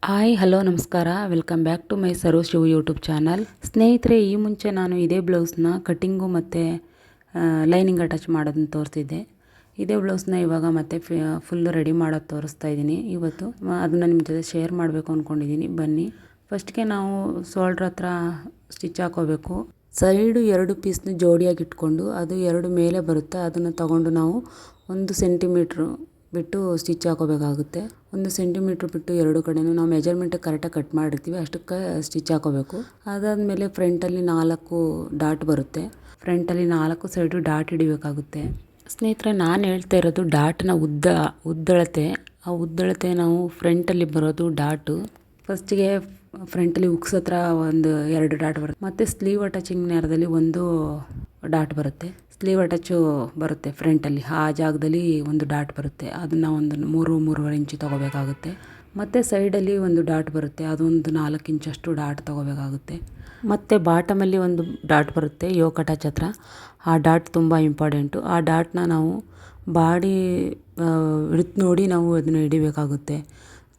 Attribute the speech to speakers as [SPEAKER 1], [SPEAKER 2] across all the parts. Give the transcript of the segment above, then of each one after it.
[SPEAKER 1] Hi hello ನಮಸ್ಕಾರ, welcome back to my Saru Shiv YouTube channel. ಸ್ನೇಹಿತರೆ, ಈ ಮುಂಚೆ ನಾನು ಇದೇ ಬ್ಲೌಸ್ನ ಕಟ್ಟಿಂಗು ಮತ್ತು ಲೈನಿಂಗ್ ಅಟ್ಯಾಚ್ ಮಾಡೋದನ್ನ ತೋರಿಸಿದ್ದೆ. ಇದೇ ಬ್ಲೌಸ್ನ ಇವಾಗ ಮತ್ತೆ ಫುಲ್ಲು ರೆಡಿ ಮಾಡೋದು ತೋರಿಸ್ತಾ ಇದ್ದೀನಿ ಇವತ್ತು. ಅದನ್ನು ನಿಮ್ಮ ಜೊತೆ ಶೇರ್ ಮಾಡಬೇಕು ಅಂದ್ಕೊಂಡಿದ್ದೀನಿ. ಬನ್ನಿ, ಫಸ್ಟ್ಗೆ ನಾವು ಶೋಲ್ಡ್ರ್ ಹತ್ರ ಸ್ಟಿಚ್ ಹಾಕೋಬೇಕು. ಸೈಡು 2 ಪೀಸ್ನ ಜೋಡಿಯಾಗಿ ಇಟ್ಕೊಂಡು ಅದು 2 ಮೇಲೆ ಬರುತ್ತೆ, ಅದನ್ನು ತಗೊಂಡು ನಾವು 1 ಸೆಂಟಿಮೀಟ್ರು ಬಿಟ್ಟು ಸ್ಟಿಚ್ ಹಾಕೋಬೇಕಾಗುತ್ತೆ. 1 ಸೆಂಟಿಮೀಟ್ರ್ ಬಿಟ್ಟು 2 ಕಡೆನೂ ನಾವು ಮೆಜರ್ಮೆಂಟ್ ಕರೆಕ್ಟಾಗಿ ಕಟ್ ಮಾಡಿರ್ತೀವಿ, ಅಷ್ಟಕ್ಕೆ ಸ್ಟಿಚ್ ಹಾಕೋಬೇಕು. ಅದಾದಮೇಲೆ ಫ್ರಂಟಲ್ಲಿ 4 ಡಾಟ್ ಬರುತ್ತೆ. ಫ್ರಂಟಲ್ಲಿ 4 ಸೈಡು ಡಾಟ್ ಹಿಡಿಬೇಕಾಗುತ್ತೆ. ಸ್ನೇಹಿತರೆ, ನಾನು ಹೇಳ್ತಾ ಇರೋದು ಡಾಟ್ನ ಉದ್ದಳತೆ. ಆ ಉದ್ದಳತೆ ನಾವು ಫ್ರಂಟಲ್ಲಿ ಬರೋದು ಡಾಟು. ಫಸ್ಟಿಗೆ ಫ್ರಂಟಲ್ಲಿ ಉಕ್ಸ್ ಹತ್ರ 2 ಡಾಟ್ ಬರುತ್ತೆ, ಮತ್ತು ಸ್ಲೀವ್ ಅಟ್ಯಾಚಿಂಗ್ ನೇರದಲ್ಲಿ 1 ಡಾಟ್ ಬರುತ್ತೆ. ಸ್ಲೀವ್ ಅಟ್ಯಾಚು ಬರುತ್ತೆ ಫ್ರಂಟಲ್ಲಿ, ಆ ಜಾಗದಲ್ಲಿ 1 ಡಾಟ್ ಬರುತ್ತೆ. ಅದನ್ನು ಒಂದು 3-3.5 ಇಂಚು ತೊಗೋಬೇಕಾಗುತ್ತೆ. ಮತ್ತು ಸೈಡಲ್ಲಿ 1 ಡಾಟ್ ಬರುತ್ತೆ, ಅದೊಂದು 4 ಇಂಚಷ್ಟು ಡಾಟ್ ತೊಗೋಬೇಕಾಗುತ್ತೆ. ಮತ್ತು ಬಾಟಮಲ್ಲಿ 1 ಡಾಟ್ ಬರುತ್ತೆ ಯೋಕ್ ಅಟ್ಯಾಚ್ ಹತ್ರ. ಆ ಡಾಟ್ ತುಂಬ ಇಂಪಾರ್ಟೆಂಟು. ಆ ಡಾಟ್ನ ನಾವು ಬಾಡಿ ವಿಡ್ತ್ ನೋಡಿ ನಾವು ಅದನ್ನು ಹಿಡಿಬೇಕಾಗುತ್ತೆ.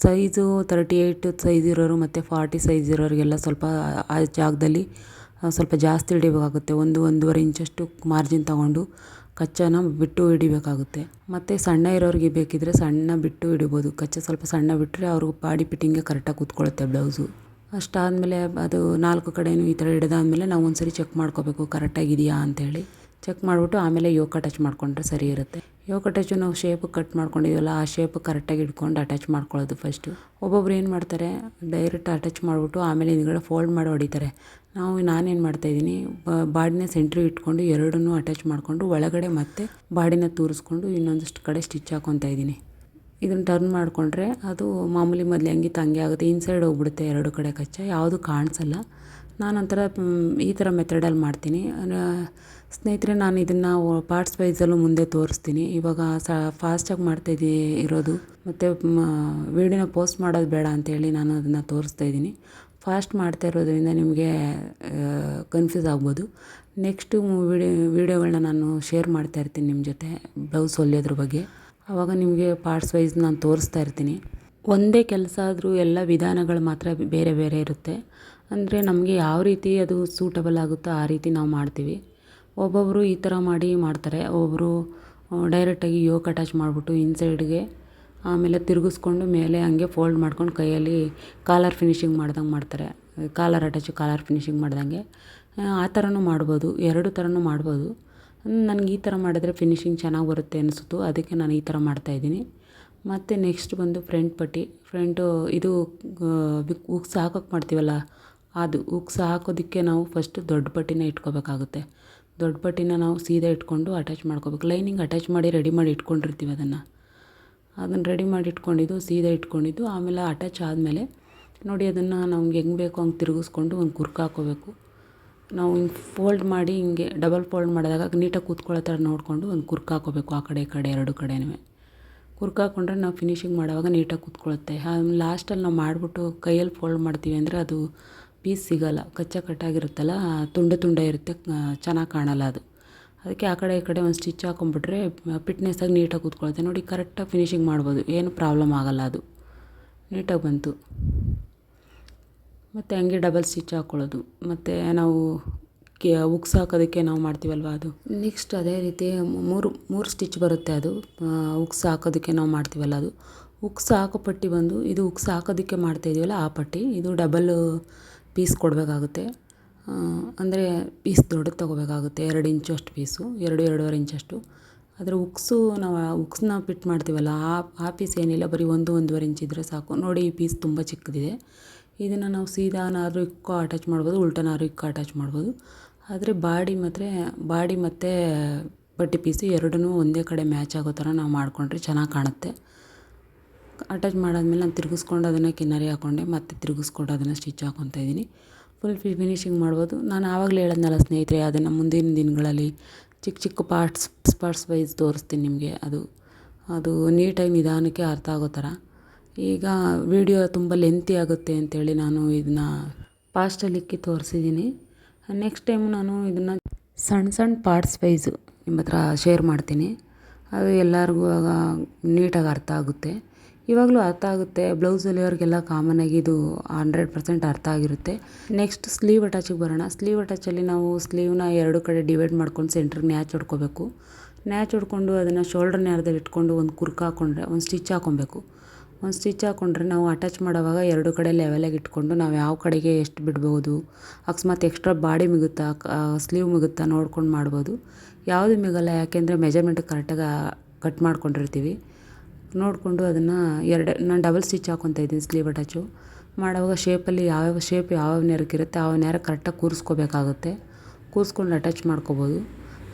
[SPEAKER 1] ಸೈಜು 38 ಸೈಜ್ ಇರೋರು ಮತ್ತು 40 ಸೈಜ್ ಇರೋರಿಗೆಲ್ಲ ಸ್ವಲ್ಪ ಆ ಜಾಗದಲ್ಲಿ ಸ್ವಲ್ಪ ಜಾಸ್ತಿ ಹಿಡಿಬೇಕಾಗುತ್ತೆ. 1-1.5 ಇಂಚಷ್ಟು ಮಾರ್ಜಿನ್ ತಗೊಂಡು ಕಚ್ಚನ ಬಿಟ್ಟು ಹಿಡಿಬೇಕಾಗುತ್ತೆ. ಮತ್ತು ಸಣ್ಣ ಇರೋರಿಗೆ ಬೇಕಿದ್ದರೆ ಸಣ್ಣ ಬಿಟ್ಟು ಹಿಡಿಬೋದು. ಕಚ್ಚ ಸ್ವಲ್ಪ ಸಣ್ಣ ಬಿಟ್ಟರೆ ಅವ್ರಿಗೆ ಬಾಡಿ ಫಿಟ್ಟಿಂಗ್ಗೆ ಕರೆಕ್ಟಾಗಿ ಕೂತ್ಕೊಳ್ಳುತ್ತೆ ಬ್ಲೌಸು. ಅಷ್ಟಾದಮೇಲೆ ಅದು 4 ಕಡೆಯೂ ಈ ಥರ ಹಿಡಿದಾದ್ಮೇಲೆ ನಾವು ಒಂದ್ಸರಿ ಚೆಕ್ ಮಾಡ್ಕೋಬೇಕು ಕರೆಕ್ಟಾಗಿದೆಯಾ ಅಂಥೇಳಿ. ಚೆಕ್ ಮಾಡಿಬಿಟ್ಟು ಆಮೇಲೆ ಯೋಕ್ ಅಟ್ಯಾಚ್ ಮಾಡಿಕೊಂಡ್ರೆ ಸರಿ ಇರುತ್ತೆ. ಯೋಕ್ ಅಟ್ಯಾಚು ನಾವು ಶೇಪ್ ಕಟ್ ಮಾಡ್ಕೊಂಡಿದ್ದೀವಲ್ಲ, ಆ ಶೇಪ್ ಕರೆಕ್ಟಾಗಿ ಇಟ್ಕೊಂಡು ಅಟ್ಯಾಚ್ ಮಾಡ್ಕೊಳ್ಳೋದು ಫಸ್ಟು. ಒಬ್ಬೊಬ್ರು ಏನು ಮಾಡ್ತಾರೆ, ಡೈರೆಕ್ಟ್ ಅಟ್ಯಾಚ್ ಮಾಡಿಬಿಟ್ಟು ಆಮೇಲೆ ಹಿಂದ್ಗಡೆ ಫೋಲ್ಡ್ ಮಾಡಿ ಹೊಡಿತಾರೆ. ನಾನೇನು ಮಾಡ್ತಾಯಿದ್ದೀನಿ, ಬಾಡಿನ ಸೆಂಟ್ರಿಗೆ ಇಟ್ಕೊಂಡು 2 ಅಟ್ಯಾಚ್ ಮಾಡಿಕೊಂಡು ಒಳಗಡೆ ಮತ್ತೆ ಬಾಡಿನ ತೂರಿಸ್ಕೊಂಡು ಇನ್ನೊಂದಷ್ಟು ಕಡೆ ಸ್ಟಿಚ್ ಹಾಕ್ಕೊತಾ ಇದ್ದೀನಿ. ಇದನ್ನು ಟರ್ನ್ ಮಾಡಿಕೊಂಡ್ರೆ ಅದು ಮಾಮೂಲಿ ಮೊದಲು ಹೆಂಗಿತ್ತು ಹಂಗೆ ಆಗುತ್ತೆ. ಇನ್ಸೈಡ್ ಹೋಗ್ಬಿಡುತ್ತೆ 2 ಕಡೆ ಕಚ್ಚ, ಯಾವುದು ಕಾಣಿಸಲ್ಲ. ನಾನೊಂಥರ ಈ ಥರ ಮೆಥಡಲ್ಲಿ ಮಾಡ್ತೀನಿ. ಸ್ನೇಹಿತರೆ, ನಾನು ಇದನ್ನು ಪಾರ್ಟ್ಸ್ ವೈಸಲ್ಲೂ ಮುಂದೆ ತೋರಿಸ್ತೀನಿ. ಇವಾಗ ಫಾಸ್ಟಾಗಿ ಮಾಡ್ತಾಯಿದ್ದಿ ಇರೋದು ಮತ್ತು ವೀಡಿಯೋನ ಪೋಸ್ಟ್ ಮಾಡೋದು ಬೇಡ ಅಂತೇಳಿ ನಾನು ಅದನ್ನು ತೋರಿಸ್ತಾ ಇದ್ದೀನಿ. ಫಾಸ್ಟ್ ಮಾಡ್ತಾ ಇರೋದ್ರಿಂದ ನಿಮಗೆ ಕನ್ಫ್ಯೂಸ್ ಆಗ್ಬೋದು. ನೆಕ್ಸ್ಟು ವೀಡಿಯೋಗಳನ್ನ ನಾನು ಶೇರ್ ಮಾಡ್ತಾ ಇರ್ತೀನಿ ನಿಮ್ಮ ಜೊತೆ ಬ್ಲೌಸ್ ಹೊಲಿಯೋದ್ರ ಬಗ್ಗೆ. ಆವಾಗ ನಿಮಗೆ ಪಾರ್ಟ್ಸ್ ವೈಸ್ ನಾನು ತೋರಿಸ್ತಾ ಇರ್ತೀನಿ. ಒಂದೇ ಕೆಲಸ ಆದರೂ ಎಲ್ಲ ವಿಧಾನಗಳು ಮಾತ್ರ ಬೇರೆ ಬೇರೆ ಇರುತ್ತೆ. ಅಂದರೆ ನಮಗೆ ಯಾವ ರೀತಿ ಅದು ಸೂಟಬಲ್ ಆಗುತ್ತೋ ಆ ರೀತಿ ನಾವು ಮಾಡ್ತೀವಿ. ಒಬ್ಬೊಬ್ಬರು ಈ ಥರ ಮಾಡ್ತಾರೆ, ಒಬ್ಬೊಬ್ಬರು ಡೈರೆಕ್ಟಾಗಿ ಯೋಕ್ ಅಟ್ಯಾಚ್ ಮಾಡಿಬಿಟ್ಟು ಇನ್ಸೈಡ್ಗೆ ಆಮೇಲೆ ತಿರುಗಿಸ್ಕೊಂಡು ಮೇಲೆ ಹಂಗೆ ಫೋಲ್ಡ್ ಮಾಡ್ಕೊಂಡು ಕೈಯಲ್ಲಿ ಕಾಲರ್ ಫಿನಿಶಿಂಗ್ ಮಾಡ್ದಂಗೆ ಮಾಡ್ತಾರೆ. ಕಾಲರ್ ಅಟ್ಯಾಚು ಕಾಲರ್ ಫಿನಿಶಿಂಗ್ ಮಾಡ್ದಂಗೆ ಆ ಥರನೂ ಮಾಡ್ಬೋದು, 2 ಥರನೂ ಮಾಡ್ಬೋದು. ನನಗೆ ಈ ಥರ ಮಾಡಿದ್ರೆ ಫಿನಿಶಿಂಗ್ ಚೆನ್ನಾಗಿ ಬರುತ್ತೆ ಅನಿಸ್ತು, ಅದಕ್ಕೆ ನಾನು ಈ ಥರ ಮಾಡ್ತಾಯಿದ್ದೀನಿ. ಮತ್ತು ನೆಕ್ಸ್ಟ್ ಬಂದು ಫ್ರಂಟ್ ಪಟ್ಟಿ. ಇದು ಉಕ್ಸ್ ಹಾಕೋಕ್ಕೆ ಮಾಡ್ತೀವಲ್ಲ, ಅದು ಉಕ್ಸ್ ಹಾಕೋದಕ್ಕೆ ನಾವು ಫಸ್ಟು ದೊಡ್ಡ ಪಟ್ಟಿನ ಇಟ್ಕೋಬೇಕಾಗುತ್ತೆ. ದೊಡ್ಡ ಪಟ್ಟಿನ ನಾವು ಸೀದಾ ಇಟ್ಕೊಂಡು ಅಟ್ಯಾಚ್ ಮಾಡ್ಕೋಬೇಕು. ಲೈನಿಂಗ್ ಅಟ್ಯಾಚ್ ಮಾಡಿ ರೆಡಿ ಮಾಡಿ ಇಟ್ಕೊಂಡಿರ್ತೀವಿ, ಅದನ್ನು ರೆಡಿ ಮಾಡಿ ಇಟ್ಕೊಂಡಿದ್ದು ಸೀದಾ ಇಟ್ಕೊಂಡಿದ್ದು. ಆಮೇಲೆ ಅಟ್ಯಾಚ್ ಆದಮೇಲೆ ನೋಡಿ ಅದನ್ನು ನಮ್ಗೆ ಹೆಂಗೆ ಬೇಕೋ ಹಂಗೆ ತಿರುಗಿಸ್ಕೊಂಡು ಒಂದು ಕುರ್ಕ ಹಾಕೋಬೇಕು. ನಾವು ಹಿಂಗೆ ಫೋಲ್ಡ್ ಮಾಡಿ ಹಿಂಗೆ ಡಬಲ್ ಫೋಲ್ಡ್ ಮಾಡಿದಾಗ ನೀಟಾಗಿ ಕೂತ್ಕೊಳ್ಳೋ ಥರ ನೋಡಿಕೊಂಡು ಒಂದು ಕುರ್ಕ ಹಾಕೋಬೇಕು. ಆ ಕಡೆ ಈ ಕಡೆ 2 ಕಡೆನೂ ಕುರ್ಕ ಹಾಕ್ಕೊಂಡ್ರೆ ನಾವು ಫಿನಿಶಿಂಗ್ ಮಾಡೋವಾಗ ನೀಟಾಗಿ ಕೂತ್ಕೊಳ್ಳುತ್ತೆ. ಆಮೇಲೆ ಲಾಸ್ಟಲ್ಲಿ ನಾವು ಮಾಡಿಬಿಟ್ಟು ಕೈಯಲ್ಲಿ ಫೋಲ್ಡ್ ಮಾಡ್ತೀವಿ ಅಂದರೆ ಅದು ಪೀಸ್ ಸಿಗೋಲ್ಲ, ಕಟ್ಟಾಗಿರುತ್ತಲ್ಲ, ತುಂಡೆ ಇರುತ್ತೆ, ಚೆನ್ನಾಗಿ ಕಾಣಲ್ಲ ಅದು. ಅದಕ್ಕೆ ಆ ಕಡೆ ಈ ಕಡೆ ಒಂದು ಸ್ಟಿಚ್ ಹಾಕೊಂಡ್ಬಿಟ್ರೆ ಫಿಟ್ನೆಸ್ಸಾಗಿ ನೀಟಾಗಿ ಕೂತ್ಕೊಳ್ಳುತ್ತೆ. ನೋಡಿ, ಕರೆಕ್ಟಾಗಿ ಫಿನಿಶಿಂಗ್ ಮಾಡ್ಬೋದು, ಏನು ಪ್ರಾಬ್ಲಮ್ ಆಗೋಲ್ಲ, ಅದು ನೀಟಾಗಿ ಬಂತು. ಮತ್ತು ಹಂಗೆ ಡಬಲ್ ಸ್ಟಿಚ್ ಹಾಕ್ಕೊಳ್ಳೋದು. ಮತ್ತು ನಾವು ಉಕ್ಸ್ ಹಾಕೋದಕ್ಕೆ ನಾವು ಮಾಡ್ತೀವಲ್ವ ಅದು. ನೆಕ್ಸ್ಟ್ ಅದೇ ರೀತಿ 3 ಸ್ಟಿಚ್ ಬರುತ್ತೆ. ಅದು ಉಕ್ಸ್ ಹಾಕೋದಕ್ಕೆ ನಾವು ಮಾಡ್ತೀವಲ್ಲ ಅದು. ಉಕ್ಸ್ ಹಾಕೋ ಪಟ್ಟಿ ಬಂದು ಇದು ಉಕ್ಸ್ ಹಾಕೋದಕ್ಕೆ ಮಾಡ್ತಾಯಿದ್ದೀವಲ್ಲ ಆ ಪಟ್ಟಿ. ಇದು ಡಬಲ್ ಪೀಸ್ ಕೊಡಬೇಕಾಗುತ್ತೆ. ಅಂದರೆ ಪೀಸ್ ದೊಡ್ಡದು ತೊಗೋಬೇಕಾಗುತ್ತೆ. 2 ಇಂಚಷ್ಟು ಪೀಸು, 2-2.5 ಇಂಚಷ್ಟು. ಆದರೆ ನಾವು ಉಕ್ಸ್ನ ಫಿಟ್ ಮಾಡ್ತೀವಲ್ಲ ಆ ಪೀಸ್ ಏನಿಲ್ಲ, ಬರೀ 1-1.5 ಇಂಚ್ ಇದ್ದರೆ ಸಾಕು. ನೋಡಿ, ಈ ಪೀಸ್ ತುಂಬ ಚಿಕ್ಕದಿದೆ. ಇದನ್ನು ನಾವು ಸೀದಾನಾದ್ರೂ ಇಕ್ಕೋ ಅಟ್ಯಾಚ್ ಮಾಡ್ಬೋದು, ಉಲ್ಟನಾದ್ರೂ ಇಕ್ಕೋ ಅಟ್ಯಾಚ್ ಮಾಡ್ಬೋದು. ಆದರೆ ಬಾಡಿ ಮತ್ತು ಪಟ್ಟಿ ಪೀಸು 2 ಒಂದೇ ಕಡೆ ಮ್ಯಾಚ್ ಆಗೋ ಥರ ನಾವು ಮಾಡಿಕೊಂಡ್ರೆ ಚೆನ್ನಾಗಿ ಕಾಣುತ್ತೆ. ಅಟ್ಯಾಚ್ ಮಾಡಾದ್ಮೇಲೆ ನಾನು ತಿರುಗಿಸ್ಕೊಂಡು ಅದನ್ನು ಕಿನ್ನರಿ ಹಾಕ್ಕೊಂಡೆ, ಮತ್ತು ತಿರುಗಿಸ್ಕೊಂಡು ಅದನ್ನು ಸ್ಟಿಚ್ ಹಾಕ್ಕೊತಾ ಇದ್ದೀನಿ. ಫುಲ್ ಫಿನಿಶಿಂಗ್ ಮಾಡ್ಬೋದು. ನಾನು ಆವಾಗಲೇ ಹೇಳಿದ್ನಲ್ಲ ಸ್ನೇಹಿತರೆ, ಅದನ್ನು ಮುಂದಿನ ದಿನಗಳಲ್ಲಿ ಚಿಕ್ಕ ಪಾರ್ಟ್ಸ್ ವೈಸ್ ತೋರಿಸ್ತೀನಿ ನಿಮಗೆ. ಅದು ನೀಟಾಗಿ ನಿಧಾನಕ್ಕೆ ಅರ್ಥ ಆಗೋ ಥರ. ಈಗ ವಿಡಿಯೋ ತುಂಬ ಲೆಂತಿ ಆಗುತ್ತೆ ಅಂತೇಳಿ ನಾನು ಇದನ್ನ ಫಾಸ್ಟಲ್ಲಿ ಇಕ್ಕಿ ತೋರಿಸಿದ್ದೀನಿ. ನೆಕ್ಸ್ಟ್ ಟೈಮ್ ನಾನು ಇದನ್ನು ಸಣ್ಣ ಪಾರ್ಟ್ಸ್ ವೈಸು ನಿಮ್ಮ ಹತ್ರ ಶೇರ್ ಮಾಡ್ತೀನಿ. ಅದು ಎಲ್ಲರಿಗೂ ಆಗ ನೀಟಾಗಿ ಅರ್ಥ ಆಗುತ್ತೆ. ಇವಾಗಲೂ ಅರ್ಥ ಆಗುತ್ತೆ, ಬ್ಲೌಸ್ ಹೊಲಿಯೋರಿಗೆಲ್ಲ ಕಾಮನಾಗಿ ಇದು 100% ಅರ್ಥ ಆಗಿರುತ್ತೆ. ನೆಕ್ಸ್ಟ್ ಸ್ಲೀವ್ ಅಟ್ಯಾಚಿಗೆ ಬರೋಣ. ಸ್ಲೀವ್ ಅಟ್ಯಾಚಲ್ಲಿ ನಾವು ಸ್ಲೀವ್ನ 2 ಕಡೆ ಡಿವೈಡ್ ಮಾಡ್ಕೊಂಡು ಸೆಂಟ್ರಿಗೆ ನ್ಯಾಚ್ ಹೊಡ್ಕೋಬೇಕು. ನ್ಯಾಚ್ ಹೊಡ್ಕೊಂಡು ಅದನ್ನು ಶೋಲ್ಡರ್ ನ್ಯಾರದಲ್ಲಿ ಇಟ್ಕೊಂಡು ಒಂದು ಕುರ್ಕ ಹಾಕ್ಕೊಂಡ್ರೆ ಒಂದು ಸ್ಟಿಚ್ ಹಾಕ್ಕೊಬೇಕು. ಒಂದು ಸ್ಟಿಚ್ ಹಾಕ್ಕೊಂಡ್ರೆ ನಾವು ಅಟ್ಯಾಚ್ ಮಾಡೋವಾಗ 2 ಕಡೆ ಲೆವೆಲಾಗಿ ಇಟ್ಕೊಂಡು ನಾವು ಯಾವ ಕಡೆಗೆ ಎಷ್ಟು ಬಿಡ್ಬೋದು, ಅಕಸ್ಮಾತ್ ಎಕ್ಸ್ಟ್ರಾ ಬಾಡಿ ಮಿಗುತ್ತಾ ಸ್ಲೀವ್ ಮಿಗುತ್ತಾ ನೋಡ್ಕೊಂಡು ಮಾಡ್ಬೋದು. ಯಾವುದು ಮಿಗಲ್ಲ, ಯಾಕೆಂದರೆ ಮೆಜರ್ಮೆಂಟ್ ಕರೆಕ್ಟಾಗಿ ಕಟ್ ಮಾಡ್ಕೊಂಡಿರ್ತೀವಿ. ನೋಡಿಕೊಂಡು ಅದನ್ನು ನಾನು ಡಬಲ್ ಸ್ಟಿಚ್ ಹಾಕ್ಕೊತಾ ಇದ್ದೀನಿ. ಸ್ಲೀವ್ ಅಟ್ಯಾಚು ಮಾಡುವಾಗ ಶೇಪಲ್ಲಿ ಯಾವ್ಯಾವ ಶೇಪ್ ಯಾವ್ಯಾವ ನೇರಕ್ಕಿರುತ್ತೆ ಆ ನೇರ ಕರೆಕ್ಟಾಗಿ ಕೂರಿಸ್ಕೋಬೇಕಾಗುತ್ತೆ. ಕೂರಿಸ್ಕೊಂಡು ಅಟ್ಯಾಚ್ ಮಾಡ್ಕೋಬೋದು.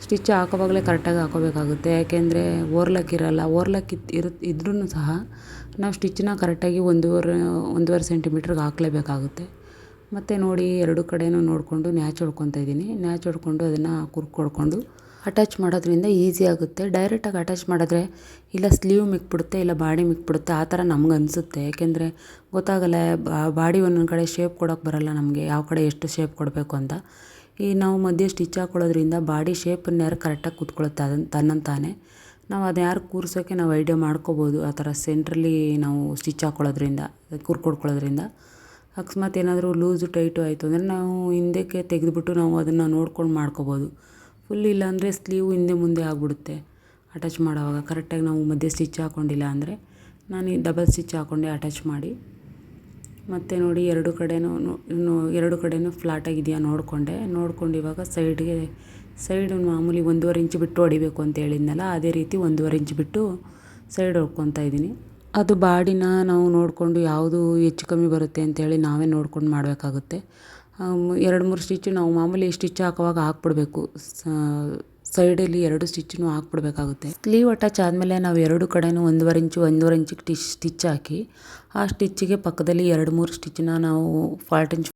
[SPEAKER 1] ಸ್ಟಿಚ್ ಹಾಕೋವಾಗಲೇ ಕರೆಕ್ಟಾಗಿ ಹಾಕೋಬೇಕಾಗುತ್ತೆ, ಯಾಕೆಂದರೆ ಓರ್ಲಕ್ ಇರೋಲ್ಲ. ಓರ್ಲಕ್ ಇದ್ರೂ ಸಹ ನಾವು ಸ್ಟಿಚ್ಚನ್ನ ಕರೆಕ್ಟಾಗಿ 1.5 ಸೆಂಟಿಮೀಟ್ರಿಗೆ ಹಾಕಲೇಬೇಕಾಗುತ್ತೆ. ಮತ್ತು ನೋಡಿ 2 ಕಡೆಯೂ ನೋಡಿಕೊಂಡು ನ್ಯಾಚ್ ಹೊಡ್ಕೊತಾ ಇದ್ದೀನಿ. ನ್ಯಾಚ್ ಹೊಡ್ಕೊಂಡು ಅದನ್ನು ಹೊಡ್ಕೊಂಡು ಅಟ್ಯಾಚ್ ಮಾಡೋದ್ರಿಂದ ಈಸಿ ಆಗುತ್ತೆ. ಡೈರೆಕ್ಟಾಗಿ ಅಟ್ಯಾಚ್ ಮಾಡಿದ್ರೆ ಇಲ್ಲ ಸ್ಲೀವ್ ಮಿಕ್ಬಿಡುತ್ತೆ, ಇಲ್ಲ ಬಾಡಿ ಮಿಕ್ಬಿಡುತ್ತೆ, ಆ ಥರ ನಮ್ಗೆ ಅನಿಸುತ್ತೆ. ಯಾಕೆಂದರೆ ಗೊತ್ತಾಗಲ್ಲ, ಬಾಡಿ ಒಂದೊಂದು ಕಡೆ ಶೇಪ್ ಕೊಡೋಕ್ಕೆ ಬರೋಲ್ಲ ನಮಗೆ, ಯಾವ ಕಡೆ ಎಷ್ಟು ಶೇಪ್ ಕೊಡಬೇಕು ಅಂತ. ಈ ನಾವು ಮಧ್ಯೆ ಸ್ಟಿಚ್ ಹಾಕ್ಕೊಳ್ಳೋದ್ರಿಂದ ಬಾಡಿ ಶೇಪನ್ನು ಯಾರು ಕರೆಕ್ಟಾಗಿ ಕೂತ್ಕೊಳ್ಳುತ್ತೆ ತನ್ನಂತಾನೆ. ನಾವು ಅದು ಯಾರು ಕೂರ್ಸೋಕ್ಕೆ ನಾವು ಐಡಿಯಾ ಮಾಡ್ಕೋಬೋದು. ಆ ಥರ ಸೆಂಟ್ರಲ್ಲಿ ನಾವು ಸ್ಟಿಚ್ ಹಾಕ್ಕೊಳ್ಳೋದ್ರಿಂದ, ಕೂರ್ಕೊಡ್ಕೊಳ್ಳೋದ್ರಿಂದ. ಅಕಸ್ಮಾತ್ ಏನಾದರೂ ಲೂಸು ಟೈಟು ಆಯಿತು ಅಂದರೆ ನಾವು ಹಿಂದಕ್ಕೆ ತೆಗೆದುಬಿಟ್ಟು ನಾವು ಅದನ್ನು ನೋಡ್ಕೊಂಡು ಮಾಡ್ಕೋಬೋದು. ಫುಲ್ ಇಲ್ಲಾಂದರೆ ಸ್ಲೀವ್ ಹಿಂದೆ ಮುಂದೆ ಆಗಿಬಿಡುತ್ತೆ ಅಟ್ಯಾಚ್ ಮಾಡೋವಾಗ. ಕರೆಕ್ಟಾಗಿ ನಾವು ಮಧ್ಯೆ ಸ್ಟಿಚ್ ಹಾಕ್ಕೊಂಡಿಲ್ಲ ಅಂದರೆ ನಾನು ಈ ಡಬಲ್ ಸ್ಟಿಚ್ ಹಾಕ್ಕೊಂಡೆ ಅಟ್ಯಾಚ್ ಮಾಡಿ. ಮತ್ತು ನೋಡಿ 2 ಕಡೆಯೂ ಫ್ಲಾಟಾಗಿದೆಯಾ ನೋಡಿಕೊಂಡು ಇವಾಗ ಸೈಡ್ ಮಾಮೂಲಿ 1.5 ಇಂಚ್ ಬಿಟ್ಟು ಹೊಡಿಬೇಕು ಅಂತ ಹೇಳಿದ್ನಲ್ಲ, ಅದೇ ರೀತಿ 1.5 ಇಂಚ್ ಬಿಟ್ಟು ಸೈಡ್ ಹೊಡ್ಕೊತಾ ಇದ್ದೀನಿ. ಅದು ಬಾಡಿನ ನಾವು ನೋಡಿಕೊಂಡು ಯಾವುದು ಹೆಚ್ಚು ಕಮ್ಮಿ ಬರುತ್ತೆ ಅಂತೇಳಿ ನಾವೇ ನೋಡ್ಕೊಂಡು ಮಾಡಬೇಕಾಗುತ್ತೆ. 2-3 ಸ್ಟಿಚ್ಚು ನಾವು ಮಾಮೂಲಿ ಸ್ಟಿಚ್ ಹಾಕುವಾಗ ಹಾಕ್ಬಿಡ್ಬೇಕು. ಸೈಡಲ್ಲಿ 2 ಸ್ಟಿಚ್ಚನ್ನು ಹಾಕ್ಬಿಡ್ಬೇಕಾಗುತ್ತೆ. ಸ್ಲೀವ್ ಅಟ್ಯಾಚ್ ಆದಮೇಲೆ ನಾವು 2 ಕಡೆಯೂ 1.5 ಇಂಚಿಗೆ ಸ್ಟಿಚ್ ಹಾಕಿ, ಆ ಸ್ಟಿಚ್ಚಿಗೆ ಪಕ್ಕದಲ್ಲಿ 2-3 ಸ್ಟಿಚ್ಚನ್ನ ನಾವು 1/4 ಇಂಚ್